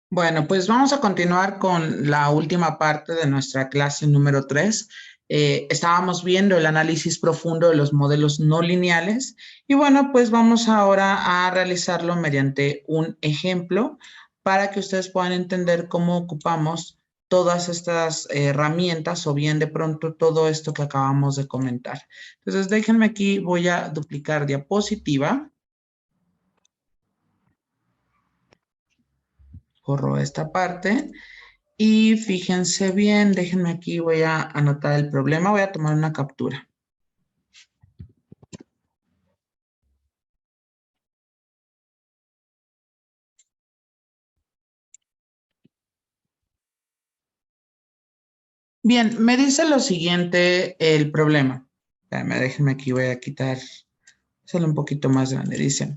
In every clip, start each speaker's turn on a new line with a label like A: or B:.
A: Bueno, pues vamos a continuar con la última parte de nuestra clase número 3. Estábamos viendo el análisis profundo de los modelos no lineales y bueno, pues vamos ahora a realizarlo mediante un ejemplo para que ustedes puedan entender cómo ocupamos todas estas herramientas o bien de pronto todo esto que acabamos de comentar. Entonces, déjenme aquí, voy a duplicar diapositiva. Corro esta parte. Y fíjense bien, déjenme aquí, voy a anotar el problema, voy a tomar una captura. Bien, me dice lo siguiente el problema. Déjenme aquí, voy a quitar, solo un poquito más grande. Dice,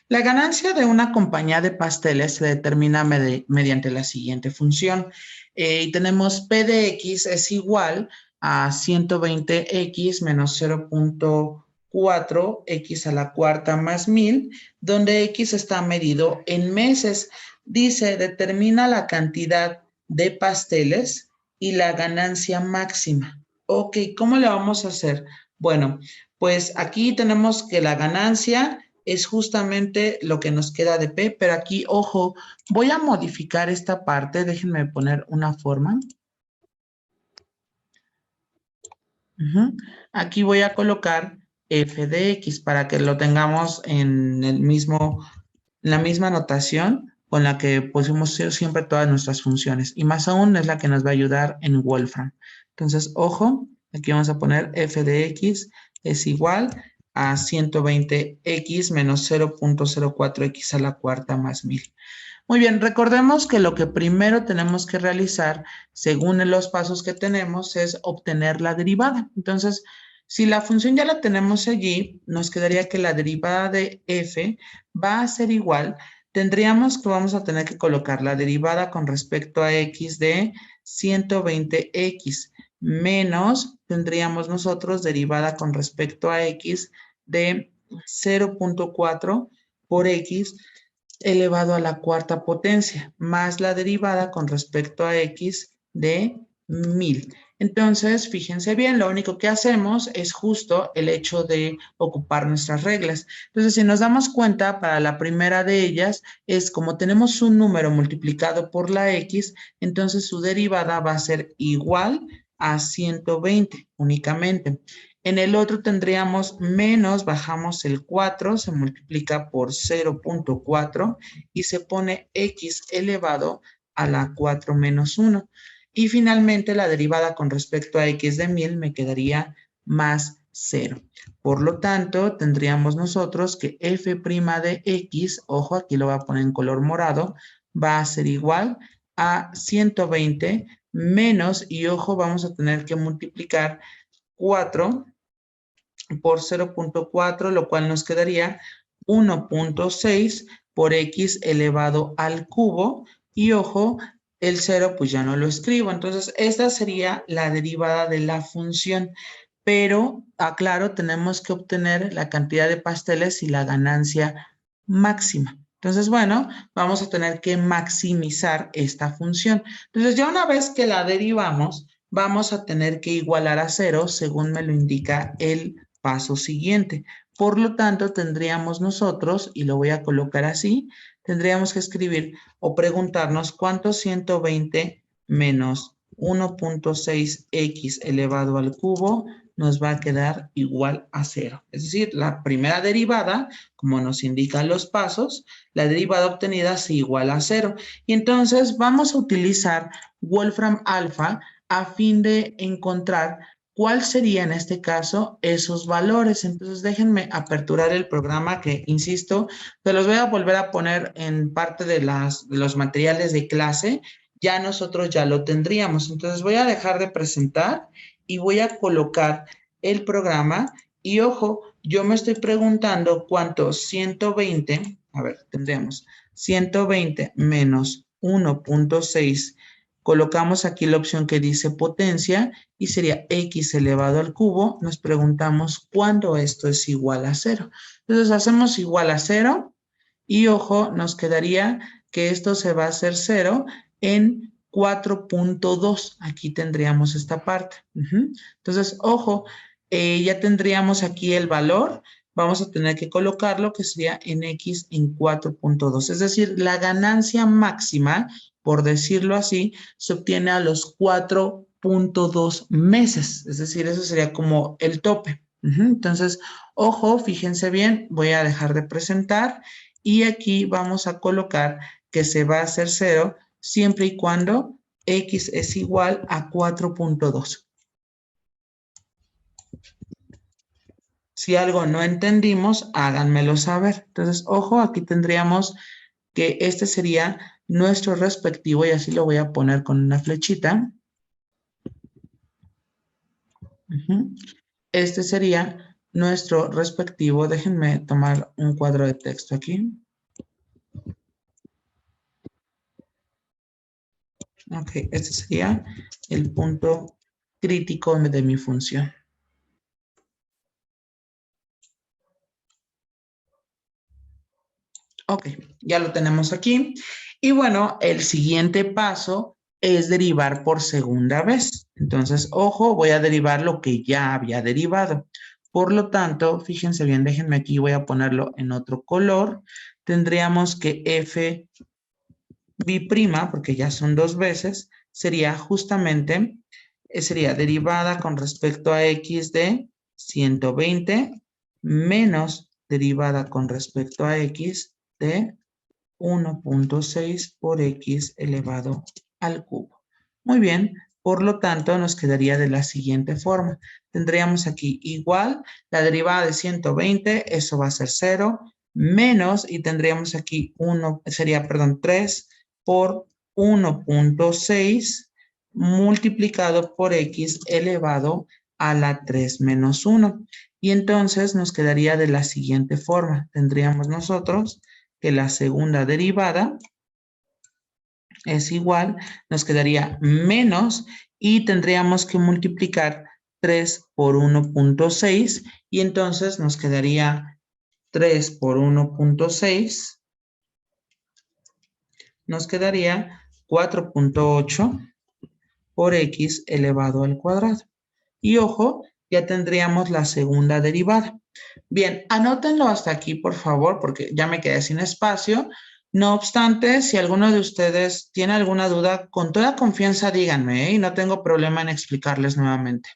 A: la ganancia de una compañía de pasteles se determina mediante la siguiente función. Y tenemos P de X es igual a 120X menos 0.4 X a la cuarta más 1000, donde X está medido en meses. Dice, determina la cantidad de pasteles y la ganancia máxima. Ok, ¿cómo le vamos a hacer? Bueno, pues aquí tenemos que la ganancia es justamente lo que nos queda de P, pero aquí, ojo, voy a modificar esta parte, déjenme poner una forma. Aquí voy a colocar F de X para que lo tengamos en la misma notación con la que pusimos siempre todas nuestras funciones. Y más aún es la que nos va a ayudar en Wolfram. Entonces, ojo, aquí vamos a poner F de X es igual a 120X menos 0.04X a la cuarta más 1000. Muy bien, recordemos que lo que primero tenemos que realizar, según los pasos que tenemos, es obtener la derivada. Entonces, si la función ya la tenemos allí, nos quedaría que la derivada de f va a ser igual. Tendríamos que vamos a tener que colocar la derivada con respecto a x de 120x menos, tendríamos nosotros derivada con respecto a x de 0.4 por x elevado a la cuarta potencia, más la derivada con respecto a x de 1000. Entonces, fíjense bien, lo único que hacemos es justo el hecho de ocupar nuestras reglas. Entonces, si nos damos cuenta, para la primera de ellas es como tenemos un número multiplicado por la x, entonces su derivada va a ser igual a 120 únicamente. En el otro tendríamos menos, bajamos el 4, se multiplica por 0.4 y se pone x elevado a la 4 menos 1. Y finalmente la derivada con respecto a x de 1000 me quedaría más 0. Por lo tanto, tendríamos nosotros que f' de x, ojo, aquí lo voy a poner en color morado, va a ser igual a 120 menos, y ojo, vamos a tener que multiplicar 4 por 0.4, lo cual nos quedaría 1.6 por x elevado al cubo. Y ojo, el 0 pues ya no lo escribo. Entonces, esta sería la derivada de la función. Pero, aclaro, tenemos que obtener la cantidad de pasteles y la ganancia máxima. Entonces, bueno, vamos a tener que maximizar esta función. Entonces, ya una vez que la derivamos, vamos a tener que igualar a 0 según me lo indica el paso siguiente. Por lo tanto, tendríamos nosotros, y lo voy a colocar así, tendríamos que escribir o preguntarnos cuánto 120 menos 1.6x elevado al cubo nos va a quedar igual a 0. Es decir, la primera derivada, como nos indican los pasos, la derivada obtenida es igual a 0. Y entonces vamos a utilizar Wolfram Alpha a fin de encontrar ¿cuál sería en este caso esos valores? Entonces déjenme aperturar el programa que, insisto, se los voy a volver a poner en parte de los materiales de clase. Ya nosotros ya lo tendríamos. Entonces voy a dejar de presentar y voy a colocar el programa. Y ojo, yo me estoy preguntando cuánto 120, a ver, tendríamos 120 menos 1.6. Colocamos aquí la opción que dice potencia y sería x elevado al cubo. Nos preguntamos cuándo esto es igual a 0. Entonces hacemos igual a 0 y ojo, nos quedaría que esto se va a hacer 0 en 4.2. Aquí tendríamos esta parte. Entonces, ojo, ya tendríamos aquí el valor. Vamos a tener que colocarlo, que sería en X en 4.2. Es decir, la ganancia máxima, por decirlo así, se obtiene a los 4.2 meses. Es decir, eso sería como el tope. Entonces, ojo, fíjense bien, voy a dejar de presentar y aquí vamos a colocar que se va a hacer 0 siempre y cuando X es igual a 4.2. Si algo no entendimos, háganmelo saber. Entonces, ojo, aquí tendríamos que este sería nuestro respectivo, y así lo voy a poner con una flechita. Este sería nuestro respectivo. Déjenme tomar un cuadro de texto aquí. Ok, este sería el punto crítico de mi función. Ok, ya lo tenemos aquí. Y bueno, el siguiente paso es derivar por segunda vez. Entonces, ojo, voy a derivar lo que ya había derivado. Por lo tanto, fíjense bien, déjenme aquí, voy a ponerlo en otro color. Tendríamos que f' porque ya son dos veces, sería justamente, sería derivada con respecto a x de 120 menos derivada con respecto a x de 1.6 por x elevado al cubo. Muy bien, por lo tanto nos quedaría de la siguiente forma. Tendríamos aquí igual la derivada de 120, eso va a ser 0, menos, y tendríamos aquí 1, sería, perdón, 3 por 1.6 multiplicado por x elevado a la 3 menos 1. Y entonces nos quedaría de la siguiente forma. Tendríamos nosotros que la segunda derivada es igual, nos quedaría menos y tendríamos que multiplicar 3 por 1.6 y entonces nos quedaría 3 por 1.6, nos quedaría 4.8 por x elevado al cuadrado. Y ojo, ya tendríamos la segunda derivada. Bien, anótenlo hasta aquí, por favor, porque ya me quedé sin espacio. No obstante, si alguno de ustedes tiene alguna duda, con toda confianza díganme, y no tengo problema en explicarles nuevamente.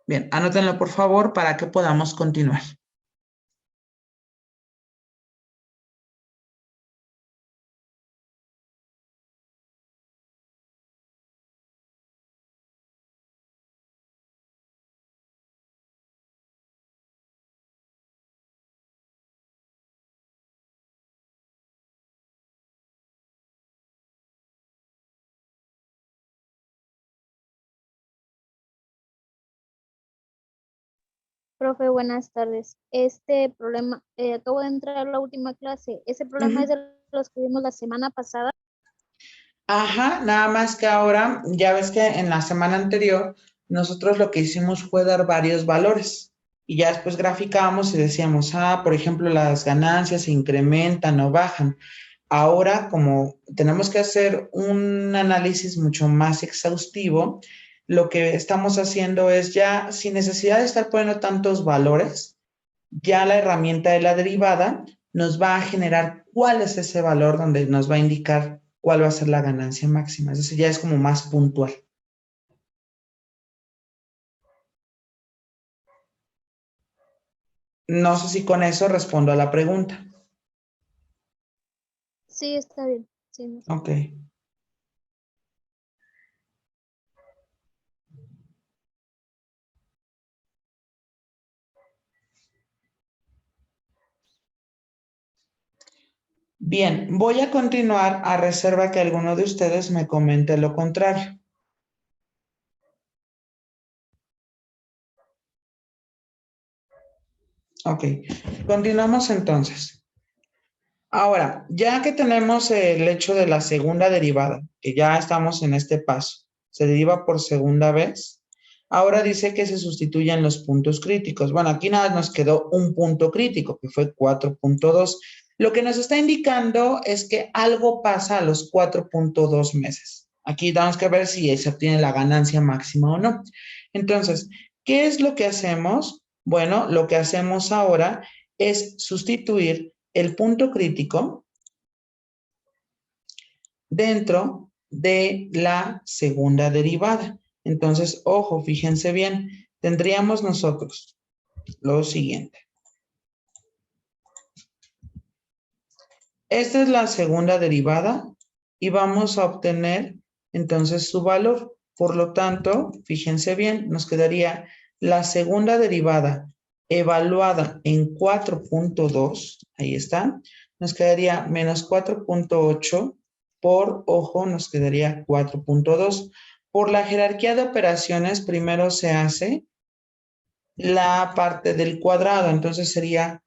A: Bien, anótenlo, por favor, para que podamos continuar.
B: Profe, buenas tardes. Este problema, acabo de entrar a la última clase. ¿Ese problema es de los que vimos la semana pasada?
A: Ajá, nada más que ahora, ya ves que en la semana anterior, nosotros lo que hicimos fue dar varios valores y ya después graficábamos y decíamos, por ejemplo, las ganancias se incrementan o bajan. Ahora, como tenemos que hacer un análisis mucho más exhaustivo, lo que estamos haciendo es ya, sin necesidad de estar poniendo tantos valores, ya la herramienta de la derivada nos va a generar cuál es ese valor donde nos va a indicar cuál va a ser la ganancia máxima. Es decir, ya es como más puntual. No sé si con eso respondo a la pregunta.
B: Sí, está bien. Sí, no sé.
A: Ok. Bien, voy a continuar a reserva que alguno de ustedes me comente lo contrario. Ok, continuamos entonces. Ahora, ya que tenemos el hecho de la segunda derivada, que ya estamos en este paso, se deriva por segunda vez. Ahora dice que se sustituyan los puntos críticos. Bueno, aquí nada nos quedó un punto crítico, que fue 4.2. Lo que nos está indicando es que algo pasa a los 4.2 meses. Aquí tenemos que ver si se obtiene la ganancia máxima o no. Entonces, ¿qué es lo que hacemos? Bueno, lo que hacemos ahora es sustituir el punto crítico dentro de la segunda derivada. Entonces, ojo, fíjense bien, tendríamos nosotros lo siguiente. Esta es la segunda derivada y vamos a obtener entonces su valor. Por lo tanto, fíjense bien, nos quedaría la segunda derivada evaluada en 4.2, ahí está, nos quedaría menos 4.8 por, ojo, nos quedaría 4.2. Por la jerarquía de operaciones, primero se hace la parte del cuadrado, entonces sería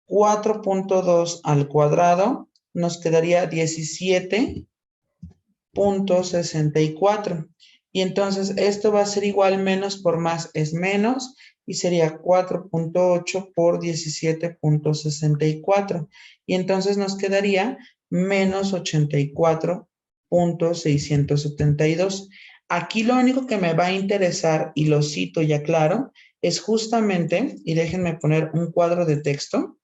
A: 4.2 al cuadrado, nos quedaría 17.64. Y entonces esto va a ser igual, menos por más es menos, y sería 4.8 por 17.64. Y entonces nos quedaría menos 84.672. Aquí lo único que me va a interesar, y lo cito ya claro, es justamente, y déjenme poner un cuadro de texto.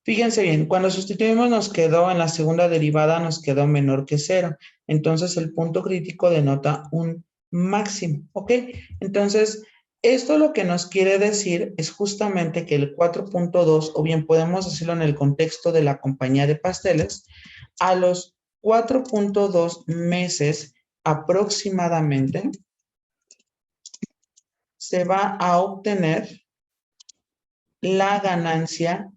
A: Fíjense bien, cuando sustituimos nos quedó en la segunda derivada, nos quedó menor que 0. Entonces el punto crítico denota un máximo, ¿ok? Entonces, esto lo que nos quiere decir es justamente que el 4.2, o bien podemos decirlo en el contexto de la compañía de pasteles, a los 4.2 meses aproximadamente se va a obtener la ganancia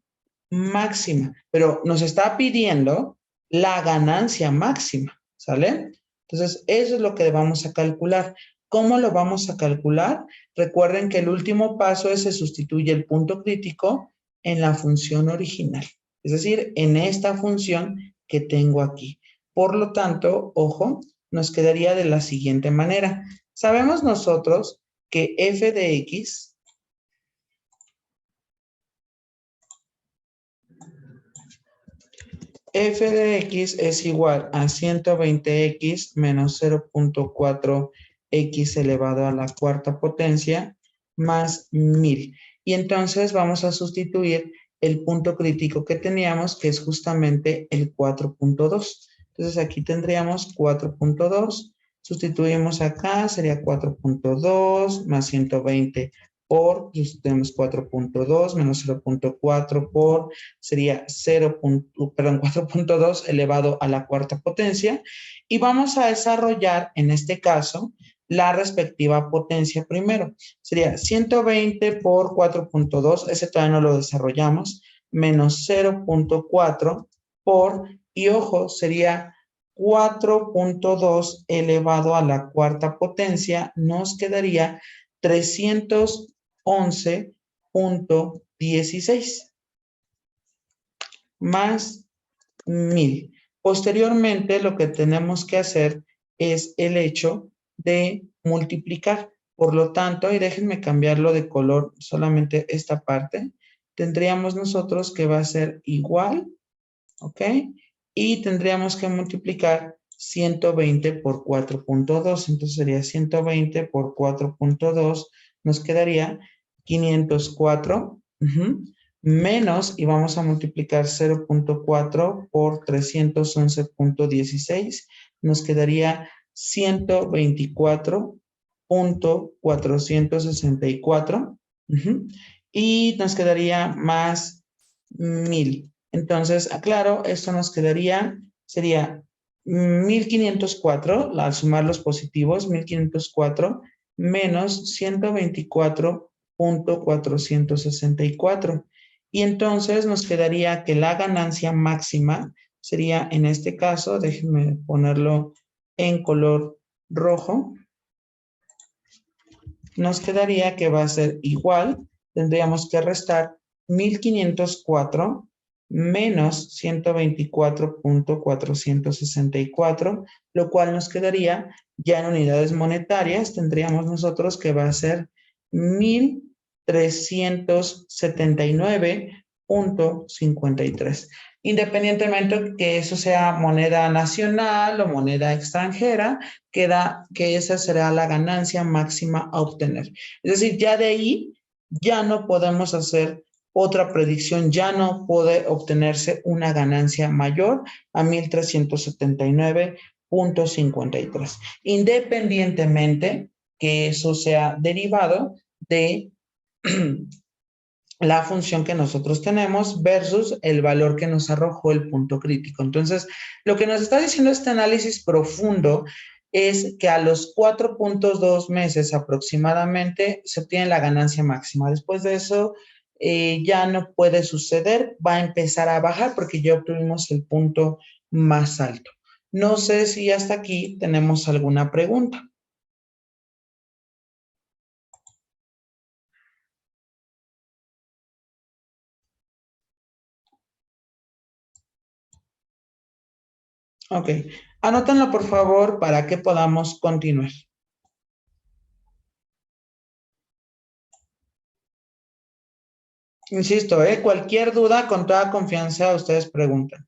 A: máxima, pero nos está pidiendo la ganancia máxima, ¿sale? Entonces, eso es lo que vamos a calcular. ¿Cómo lo vamos a calcular? Recuerden que el último paso es se sustituye el punto crítico en la función original, es decir, en esta función que tengo aquí. Por lo tanto, ojo, nos quedaría de la siguiente manera. Sabemos nosotros que f de x f de x es igual a 120x menos 0.4x elevado a la cuarta potencia más 1000. Y entonces vamos a sustituir el punto crítico que teníamos, que es justamente el 4.2. Entonces aquí tendríamos 4.2, sustituimos acá, sería 4.2 más 120 por, tenemos 4.2 menos 0.4 por, sería 4.2 elevado a la cuarta potencia, y vamos a desarrollar en este caso la respectiva potencia primero. Sería 120 por 4.2, ese todavía no lo desarrollamos, menos 0.4 por, y ojo, sería 4.2 elevado a la cuarta potencia, nos quedaría 311.16 más 1000. Posteriormente, lo que tenemos que hacer es el hecho de multiplicar. Por lo tanto, y déjenme cambiarlo de color solamente esta parte, tendríamos nosotros que va a ser igual, ¿ok? Y tendríamos que multiplicar 120 por 4.2. Entonces sería 120 por 4.2, nos quedaría 504, menos, y vamos a multiplicar 0.4 por 311.16, nos quedaría 124.464, y nos quedaría más 1000. Entonces, aclaro, esto nos quedaría, sería 1504, al sumar los positivos, 1504 menos 124.464. Y entonces nos quedaría que la ganancia máxima sería, en este caso, déjenme ponerlo en color rojo, nos quedaría que va a ser igual, tendríamos que restar 1504 menos 124.464, lo cual nos quedaría ya en unidades monetarias, tendríamos nosotros que va a ser 1.379.53. Independientemente que eso sea moneda nacional o moneda extranjera, queda que esa será la ganancia máxima a obtener. Es decir, ya de ahí ya no podemos hacer otra predicción, ya no puede obtenerse una ganancia mayor a 1.379.53, independientemente que eso sea derivado de la función que nosotros tenemos versus el valor que nos arrojó el punto crítico. Entonces, lo que nos está diciendo este análisis profundo es que a los 4.2 meses aproximadamente se obtiene la ganancia máxima. Después de eso, ya no puede suceder, va a empezar a bajar porque ya obtuvimos el punto más alto. No sé si hasta aquí tenemos alguna pregunta. Ok, anótenlo por favor para que podamos continuar. Insisto, cualquier duda, con toda confianza, ustedes preguntan.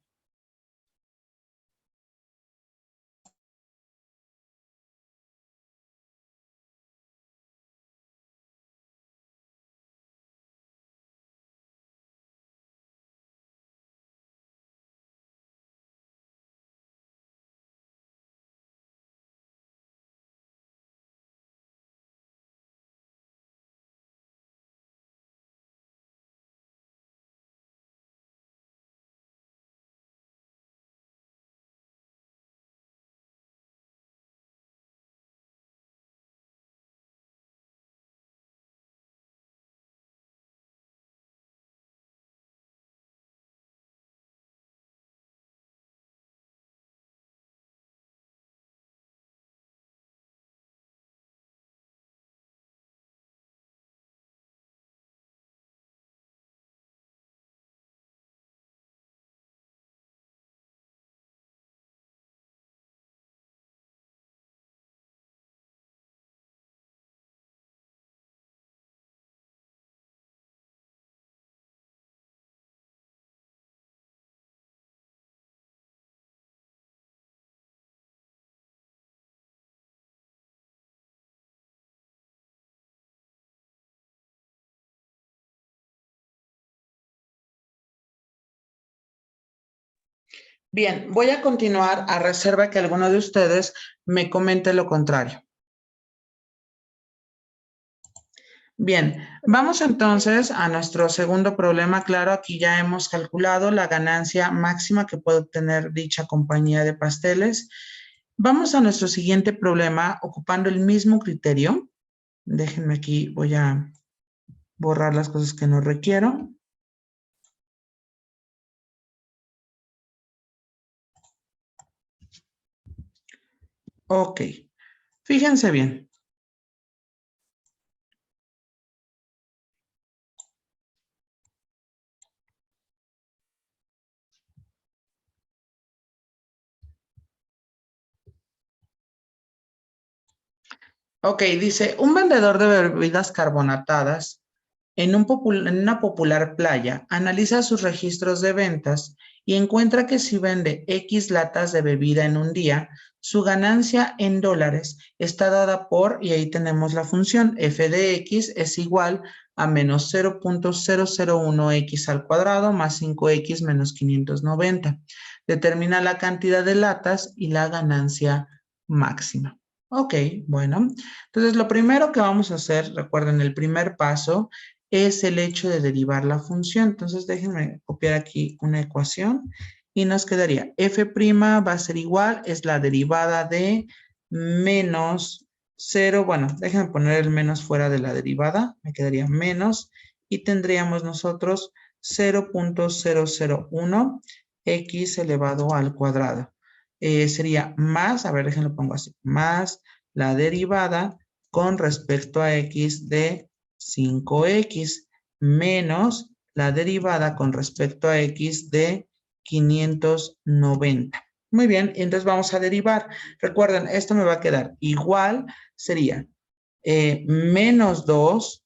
A: Bien, voy a continuar a reserva que alguno de ustedes me comente lo contrario. Bien, vamos entonces a nuestro segundo problema. Claro, aquí ya hemos calculado la ganancia máxima que puede obtener dicha compañía de pasteles. Vamos a nuestro siguiente problema ocupando el mismo criterio. Déjenme aquí, voy a borrar las cosas que no requiero. Ok, fíjense bien. Ok, dice, un vendedor de bebidas carbonatadas en una popular playa analiza sus registros de ventas y encuentra que si vende X latas de bebida en un día, su ganancia en dólares está dada por, y ahí tenemos la función, f de x es igual a menos 0.001x al cuadrado más 5x menos 590. Determina la cantidad de latas y la ganancia máxima. Ok, bueno. Entonces, lo primero que vamos a hacer, recuerden, el primer paso es el hecho de derivar la función. Entonces, déjenme copiar aquí una ecuación y nos quedaría f' va a ser igual, es la derivada de menos 0, bueno, déjenme poner el menos fuera de la derivada, me quedaría menos y tendríamos nosotros 0.001 x elevado al cuadrado. Sería más, a ver, déjenlo pongo así, más la derivada con respecto a x de 5x menos la derivada con respecto a x de 590. Muy bien, entonces vamos a derivar. Recuerden, esto me va a quedar igual, sería menos 2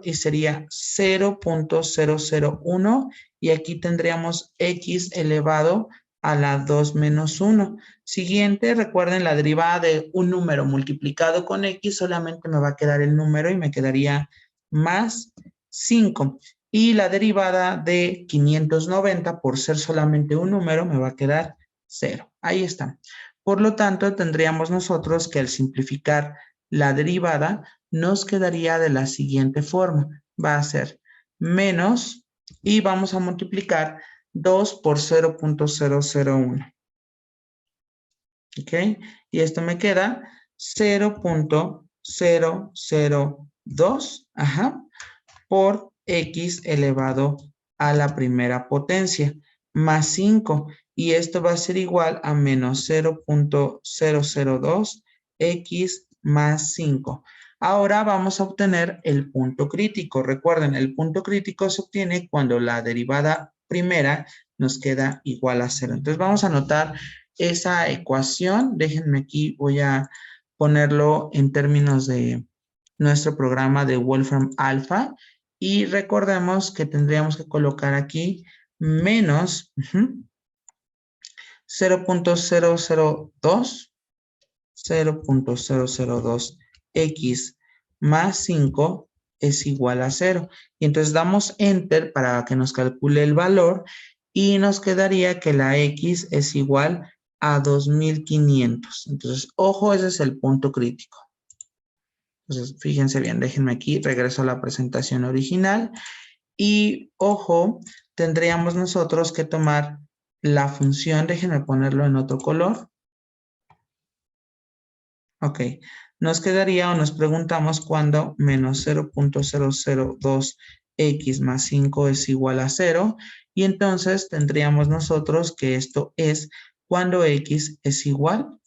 A: y sería 0.001 y aquí tendríamos x elevado a la 2 menos 1. Siguiente, recuerden la derivada de un número multiplicado con x, solamente me va a quedar el número y me quedaría más 5. Y la derivada de 590, por ser solamente un número, me va a quedar 0. Ahí está. Por lo tanto, tendríamos nosotros que al simplificar la derivada, nos quedaría de la siguiente forma. Va a ser menos, y vamos a multiplicar 2 por 0.001. ¿Ok? Y esto me queda 0.002, por x elevado a la primera potencia, más 5. Y esto va a ser igual a menos 0.002 x más 5. Ahora vamos a obtener el punto crítico. Recuerden, el punto crítico se obtiene cuando la derivada primera nos queda igual a 0. Entonces vamos a anotar esa ecuación. Déjenme aquí, voy a ponerlo en términos de nuestro programa de Wolfram Alpha. Y recordemos que tendríamos que colocar aquí menos 0.002 x más 5 es igual a 0. Y entonces damos enter para que nos calcule el valor y nos quedaría que la x es igual a 2500. Entonces, ojo, ese es el punto crítico. Entonces, fíjense bien, déjenme aquí, regreso a la presentación original. Y, ojo, tendríamos nosotros que tomar la función, déjenme ponerlo en otro color. Ok, nos quedaría o nos preguntamos cuándo menos 0.002 x más 5 es igual a 0. Y entonces tendríamos nosotros que esto es cuando x es igual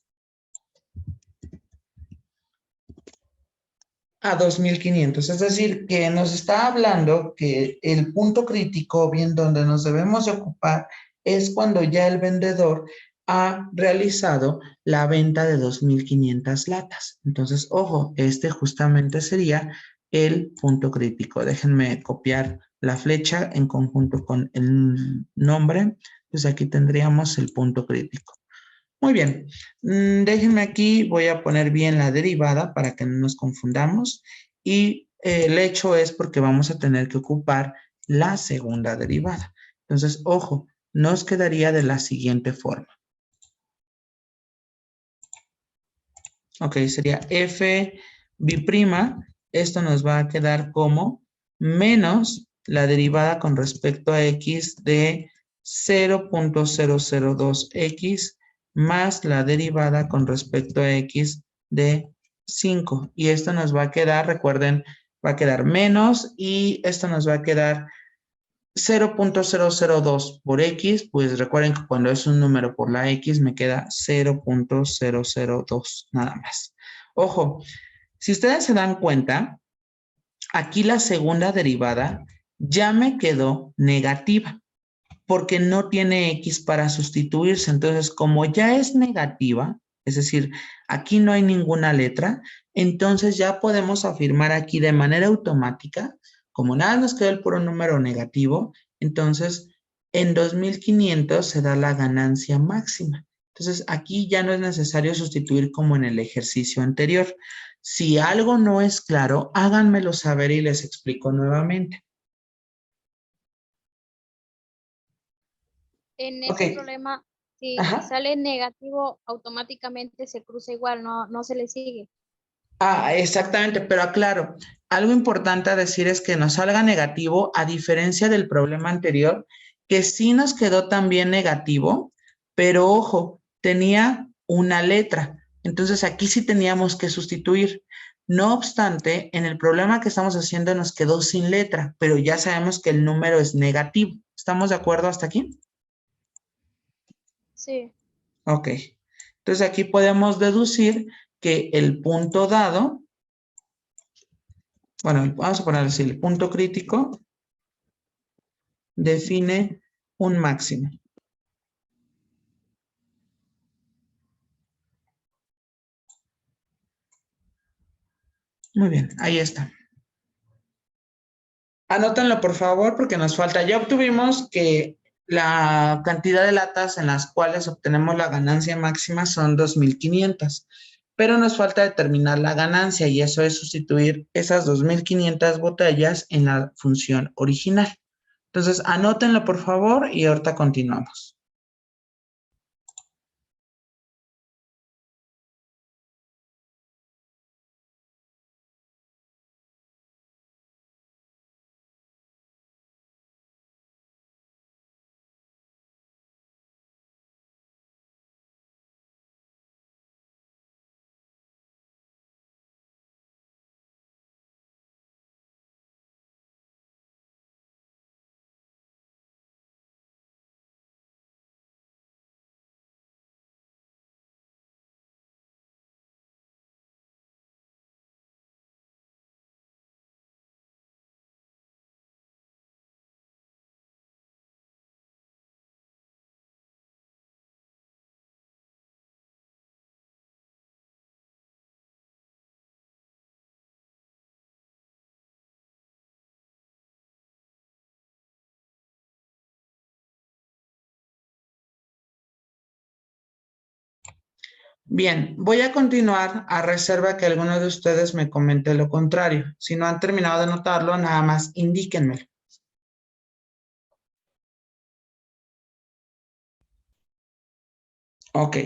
A: a 2500. Es decir, que nos está hablando que el punto crítico, bien donde nos debemos de ocupar, es cuando ya el vendedor ha realizado la venta de 2500 latas. Entonces, ojo, este justamente sería el punto crítico. Déjenme copiar la flecha en conjunto con el nombre. Pues aquí tendríamos el punto crítico. Muy bien, déjenme aquí, voy a poner bien la derivada para que no nos confundamos y el hecho es porque vamos a tener que ocupar la segunda derivada. Entonces, ojo, nos quedaría de la siguiente forma. Ok, sería f b', esto nos va a quedar como menos la derivada con respecto a x de 0.002x más la derivada con respecto a x de 5. Y esto nos va a quedar, recuerden, va a quedar menos y esto nos va a quedar 0.002 por x, pues recuerden que cuando es un número por la x me queda 0.002 nada más. Ojo, si ustedes se dan cuenta, aquí la segunda derivada ya me quedó negativa porque no tiene x para sustituirse. Entonces, como ya es negativa, es decir, aquí no hay ninguna letra, entonces ya podemos afirmar aquí de manera automática, como nada nos queda el puro número negativo, entonces en 2500 se da la ganancia máxima. Entonces, aquí ya no es necesario sustituir como en el ejercicio anterior. Si algo no es claro, háganmelo saber y les explico nuevamente.
B: En
A: Ok.
B: ese problema, si
A: Ajá.
B: sale negativo, automáticamente se cruza igual, no se le sigue.
A: Ah, exactamente, pero aclaro, algo importante a decir es que nos salga negativo, a diferencia del problema anterior, que sí nos quedó también negativo, pero ojo, tenía una letra. Entonces aquí sí teníamos que sustituir. No obstante, en el problema que estamos haciendo nos quedó sin letra, pero ya sabemos que el número es negativo. ¿Estamos de acuerdo hasta aquí?
B: Sí.
A: Ok. Entonces aquí podemos deducir que el punto dado, bueno, vamos a poner así, el punto crítico define un máximo. Muy bien, ahí está. Anótenlo, por favor, porque nos falta. Ya obtuvimos que la cantidad de latas en las cuales obtenemos la ganancia máxima son 2.500, pero nos falta determinar la ganancia y eso es sustituir esas 2.500 botellas en la función original. Entonces, anótenlo, por favor, y ahorita continuamos. Bien, voy a continuar a reserva que alguno de ustedes me comente lo contrario. Si no han terminado de notarlo, nada más indíquenmelo. Ok,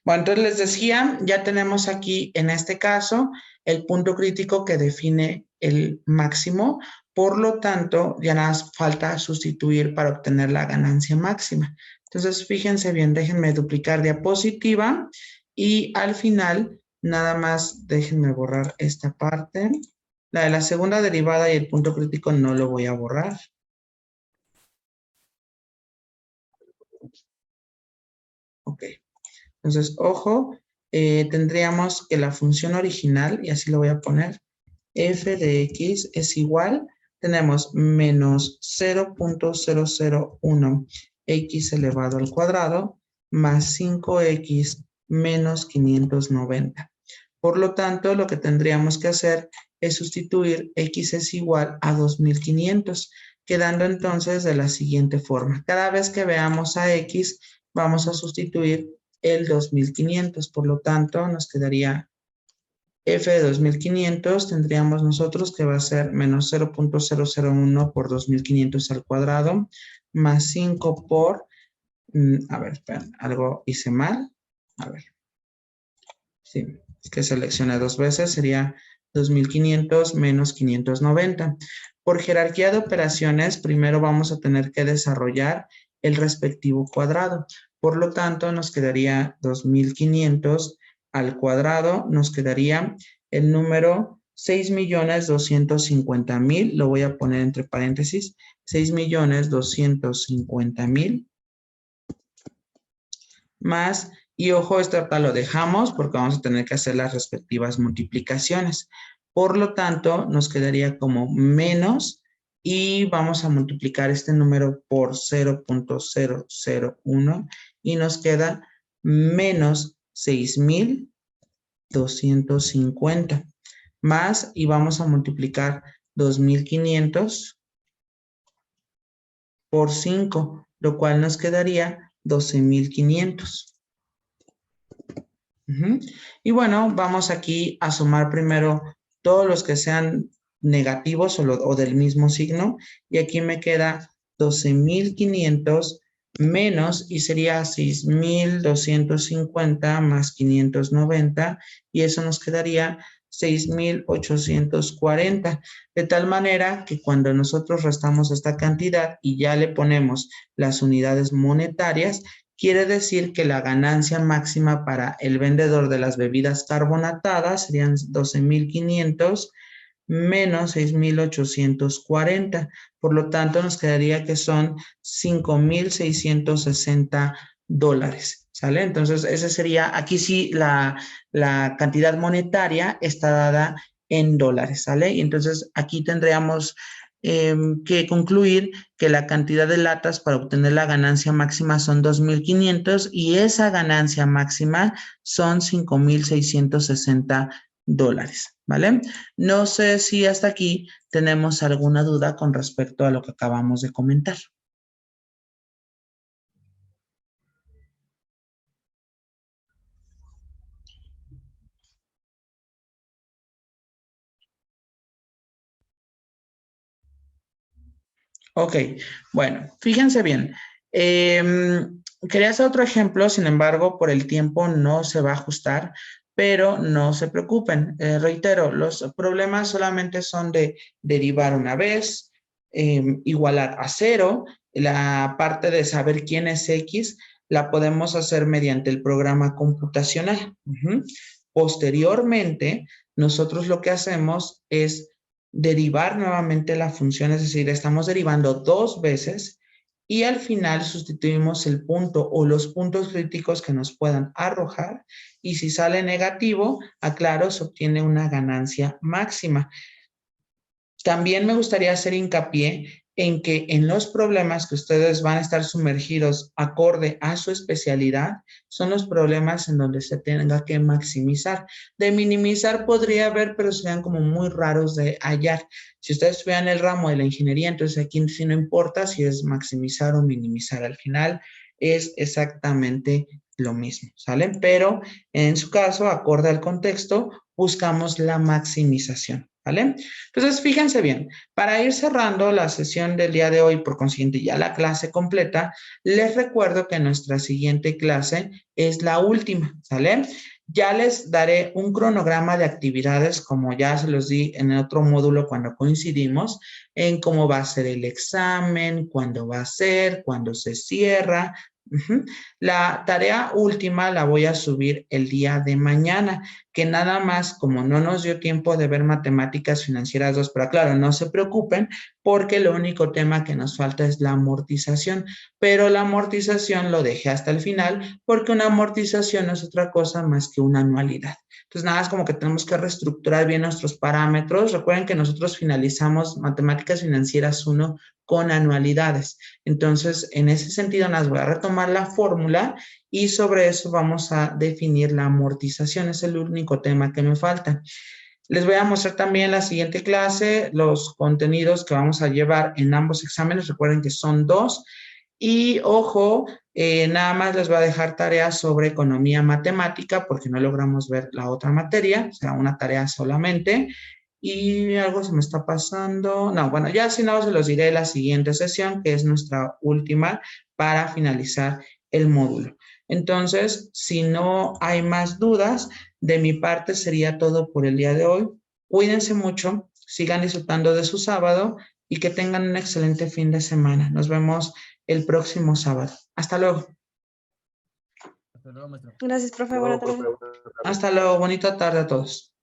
A: bueno, entonces les decía, ya tenemos aquí en este caso el punto crítico que define el máximo, por lo tanto, ya nada más falta sustituir para obtener la ganancia máxima. Entonces, fíjense bien, déjenme duplicar diapositiva y al final, nada más déjenme borrar esta parte. La de la segunda derivada y el punto crítico no lo voy a borrar. Ok. Entonces, ojo, tendríamos que la función original, y así lo voy a poner, f de x es igual, tenemos menos 0.001 x elevado al cuadrado más 5x menos 590. Por lo tanto, lo que tendríamos que hacer es sustituir x es igual a 2.500, quedando entonces de la siguiente forma. Cada vez que veamos a x, vamos a sustituir el 2.500. Por lo tanto, nos quedaría f de 2.500, tendríamos nosotros que va a ser menos 0.001 por 2.500 al cuadrado, más 5 por, a ver, esperen, algo hice mal. A ver, sí, es que seleccioné dos veces, sería 2.500 menos 590. Por jerarquía de operaciones, primero vamos a tener que desarrollar el respectivo cuadrado. Por lo tanto, nos quedaría 2.500 al cuadrado, nos quedaría el número 6.250.000, lo voy a poner entre paréntesis, 6.250.000 más, y ojo, esto acá lo dejamos porque vamos a tener que hacer las respectivas multiplicaciones. Por lo tanto, nos quedaría como menos y vamos a multiplicar este número por 0.001 y nos queda menos 6.250 más y vamos a multiplicar 2.500 por 5, lo cual nos quedaría 12.500. Y bueno, vamos aquí a sumar primero todos los que sean negativos o del mismo signo. Y aquí me queda 12.500 menos y sería 6.250 más 590 y eso nos quedaría 6.840. De tal manera que cuando nosotros restamos esta cantidad y ya le ponemos las unidades monetarias, quiere decir que la ganancia máxima para el vendedor de las bebidas carbonatadas serían 12.500 menos 6.840. Por lo tanto, nos quedaría que son 5.660 dólares. ¿Sale? Entonces, ese sería, aquí sí, la cantidad monetaria está dada en dólares. ¿Sale? Y entonces, aquí tendríamos que concluir que la cantidad de latas para obtener la ganancia máxima son 2.500 y esa ganancia máxima son 5.660 dólares, ¿vale? No sé si hasta aquí tenemos alguna duda con respecto a lo que acabamos de comentar. Ok, bueno, fíjense bien. Quería hacer otro ejemplo, sin embargo, por el tiempo no se va a ajustar, pero no se preocupen. Reitero, los problemas solamente son de derivar una vez, igualar a cero. La parte de saber quién es X la podemos hacer mediante el programa computacional. Posteriormente, nosotros lo que hacemos es derivar nuevamente la función, es decir, estamos derivando dos veces y al final sustituimos el punto o los puntos críticos que nos puedan arrojar y si sale negativo, aclaro, se obtiene una ganancia máxima. También me gustaría hacer hincapié en que en los problemas que ustedes van a estar sumergidos acorde a su especialidad, son los problemas en donde se tenga que maximizar. De minimizar podría haber, pero serían como muy raros de hallar. Si ustedes estudian el ramo de la ingeniería, entonces aquí sí no importa si es maximizar o minimizar. Al final es exactamente lo mismo, ¿sale? Pero en su caso, acorde al contexto, buscamos la maximización, ¿vale? Entonces, fíjense bien, para ir cerrando la sesión del día de hoy, por consiguiente ya la clase completa, les recuerdo que nuestra siguiente clase es la última, ¿sale? Ya les daré un cronograma de actividades, como ya se los di en el otro módulo cuando coincidimos, en cómo va a ser el examen, cuándo va a ser, cuándo se cierra. La tarea última la voy a subir el día de mañana, que nada más, como no nos dio tiempo de ver matemáticas financieras 2, pero claro, no se preocupen porque lo único tema que nos falta es la amortización, pero la amortización lo dejé hasta el final porque una amortización no es otra cosa más que una anualidad. Entonces, nada, es como que tenemos que reestructurar bien nuestros parámetros. Recuerden que nosotros finalizamos matemáticas financieras 1 con anualidades. Entonces, en ese sentido, nos voy a retomar la fórmula y sobre eso vamos a definir la amortización. Es el único tema que me falta. Les voy a mostrar también la siguiente clase, los contenidos que vamos a llevar en ambos exámenes. Recuerden que son 2. Y ojo, nada más les voy a dejar tareas sobre economía matemática porque no logramos ver la otra materia. Será una tarea solamente. Y algo se me está pasando. No, bueno, ya si no, se los diré la siguiente sesión, que es nuestra última para finalizar el módulo. Entonces, si no hay más dudas, de mi parte sería todo por el día de hoy. Cuídense mucho, sigan disfrutando de su sábado y que tengan un excelente fin de semana. Nos vemos el próximo sábado. Hasta luego.
C: Hasta luego, maestro.
D: Gracias, profe. Buena tarde.
A: Hasta luego. Bonita tarde a todos.